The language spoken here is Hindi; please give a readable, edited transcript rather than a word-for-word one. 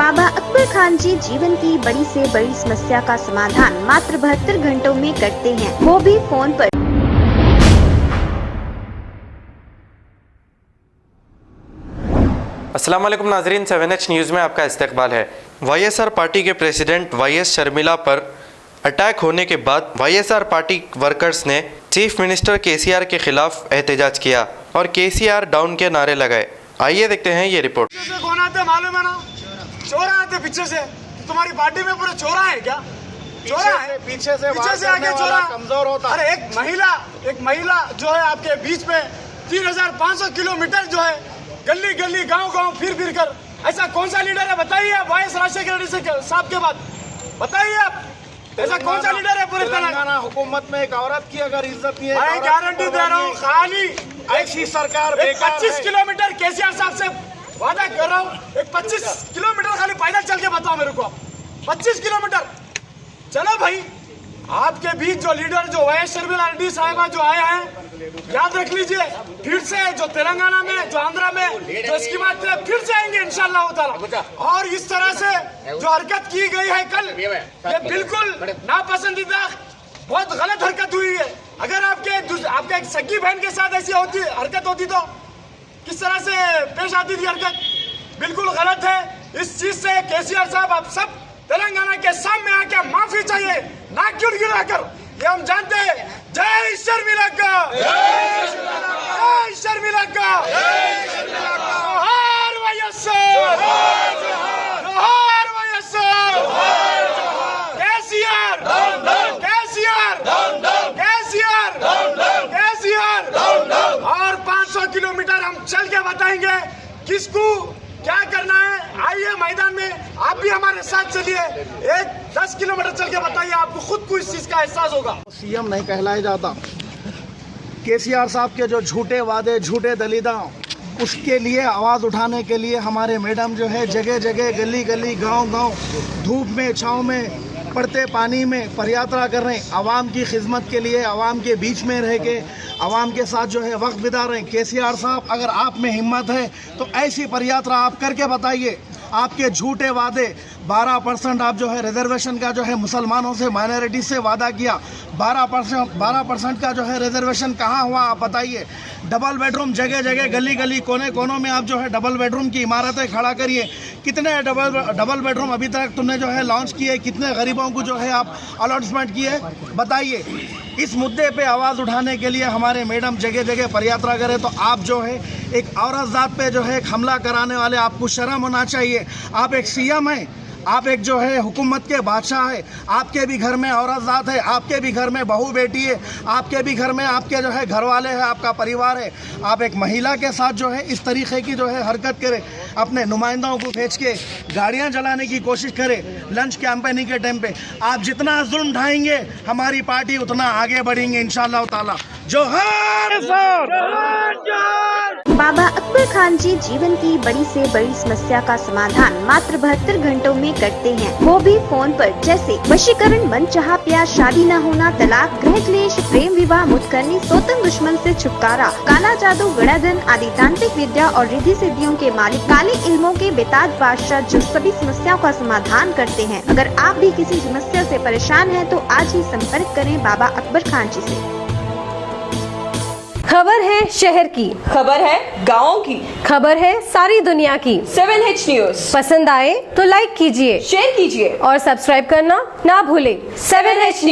बाबा अकबर खान जी जीवन की बड़ी से बड़ी समस्या का समाधान मात्र 72 घंटों में करते हैं, वो भी फोन पर। अस्सलाम वालेकुम नाजरीन, 7H न्यूज़ में आपका इस्तकबाल है। वाईएसआर पार्टी के प्रेसिडेंट वाईएस शर्मिला पर अटैक होने के बाद वाईएसआर पार्टी वर्कर्स ने चीफ मिनिस्टर केसीआर के खिलाफ एहतजाज किया और केसीआर डाउन के नारे लगाए। आइए देखते हैं ये रिपोर्ट। कौन आते मालूम है ना? चोर आते पीछे से। तुम्हारी पार्टी में पूरे चोरा है क्या? चोरा है पीछे से आके चोरा कमजोर होता। अरे एक महिला जो है आपके बीच में 3500 किलोमीटर जो है गली गली गांव फिर कर, ऐसा कौन सा लीडर है बताइए आप? वाईएस राजशेखर रेड्डी साहब के बाद बताइए आप, ऐसा कौन सा लीडर है पूरे तेलंगाना हुकूमत में? एक औरत की अगर इज्जत नहीं है, मैं गारंटी दे रहा हूँ खाली ऐसी सरकार 25 किलोमीटर केसीआर साहब से वादा कर रहा हूँ, एक 25 किलोमीटर खाली पैदल चल के बताओ मेरे को। 25 किलोमीटर चलो भाई। आपके बीच जो लीडर जो वाईएस शर्मिला रेड्डी साहिबा जो आए हैं, याद रख लीजिए, फिर से जो तेलंगाना में जो आंध्रा में जो स्कीमात थे फिर से आएंगे इंशाअल्लाह ताला। और इस तरह से जो हरकत की गई है कल, ये बिल्कुल नापसंदीदा बहुत गलत हरकत हुई है। अगर आपके एक सगी बहन के साथ ऐसी हरकत होती तो किस तरह से पेश आती थी हरकत? बिल्कुल गलत है। इस चीज से केसीआर साहब आप सब तेलंगाना के सामने आके माफी चाहिए, ना क्यों गिराकर, ये हम जानते हैं। जय शर्मिला का, जय शर्मिला का, जोहार वाईएसआर, जोहार वाईएसआर, केसीआर, और 500 किलोमीटर हम चल के बताएंगे किसको क्या करना है। आइए मैदान में, आप भी हमारे साथ चलिए। 10 किलोमीटर चल के बताइए, आपको खुद को इस चीज का एहसास होगा। सीएम नहीं कहलाया जाता। केसीआर साहब के जो झूठे वादे, झूठे दलीदा, उसके लिए आवाज़ उठाने के लिए हमारे मैडम जो है जगह जगह, गली गली, गांव गांव, धूप में, छाँव में, पड़ते पानी में पदयात्रा कर रहे हैं। आवाम की खिदमत के लिए, आवाम के बीच में रह के आवाम के साथ जो है वक्त बिता रहे हैं। केसीआर साहब, अगर आप में हिम्मत है तो ऐसी पदयात्रा आप करके बताइए। आपके झूठे वादे, 12% आप जो है रिजर्वेशन का जो है मुसलमानों से, माइनॉरिटी से वादा किया, 12% का जो है रिजर्वेशन कहाँ हुआ आप बताइए। डबल बेडरूम जगह जगह, गली गली, कोने कोनों में आप जो है डबल बेडरूम की इमारतें खड़ा करिए। कितने डबल बेडरूम अभी तक तुमने जो है लॉन्च किए? कितने गरीबों को जो है आप अलॉटमेंट किए बताइए। इस मुद्दे पे आवाज़ उठाने के लिए हमारे मैडम जगह जगह पदयात्रा करें। तो आप जो है एक औरत जात पे जो है एक हमला कराने वाले, आपको शर्म होना चाहिए। आप एक सीएम हैं, आप एक जो है हुकूमत के बादशाह है। आपके भी घर में औरत जात है, आपके भी घर में बहू बेटी है, आपके भी घर में आपके जो है घर वाले हैं, आपका परिवार है। आप एक महिला के साथ जो है इस तरीके की जो है हरकत करें, अपने नुमाइंदों को भेज के गाड़ियां जलाने की कोशिश करें लंच कैंपेनिंग के टाइम पे। आप जितना जुल्म ढाएंगे हमारी पार्टी उतना आगे बढ़ेंगे इंशाअल्लाह ताला। जोहार। बाबा अकबर खान जी जीवन की बड़ी से बड़ी समस्या का समाधान मात्र 72 घंटों में करते हैं, वो भी फोन पर। जैसे वशीकरण, मनचाहा प्यार, शादी न होना, तलाक, गृह क्लेश, प्रेम विवाह, मुतकरनी, सोतन दुश्मन से छुटकारा, काला जादू, गड़ाधन आदि तांत्रिक विद्या और रिद्धि सिद्धियों के मालिक काले इल्मों के बेताज बादशाह जो सभी समस्याओं का समाधान करते हैं। अगर आप भी किसी समस्या से परेशान हैं तो आज ही संपर्क करें बाबा अकबर खान जी से। खबर है शहर की, खबर है गाँव की, खबर है सारी दुनिया की। 7H न्यूज़ पसंद आए तो लाइक कीजिए, शेयर कीजिए और सब्सक्राइब करना ना भूलें। 7H news.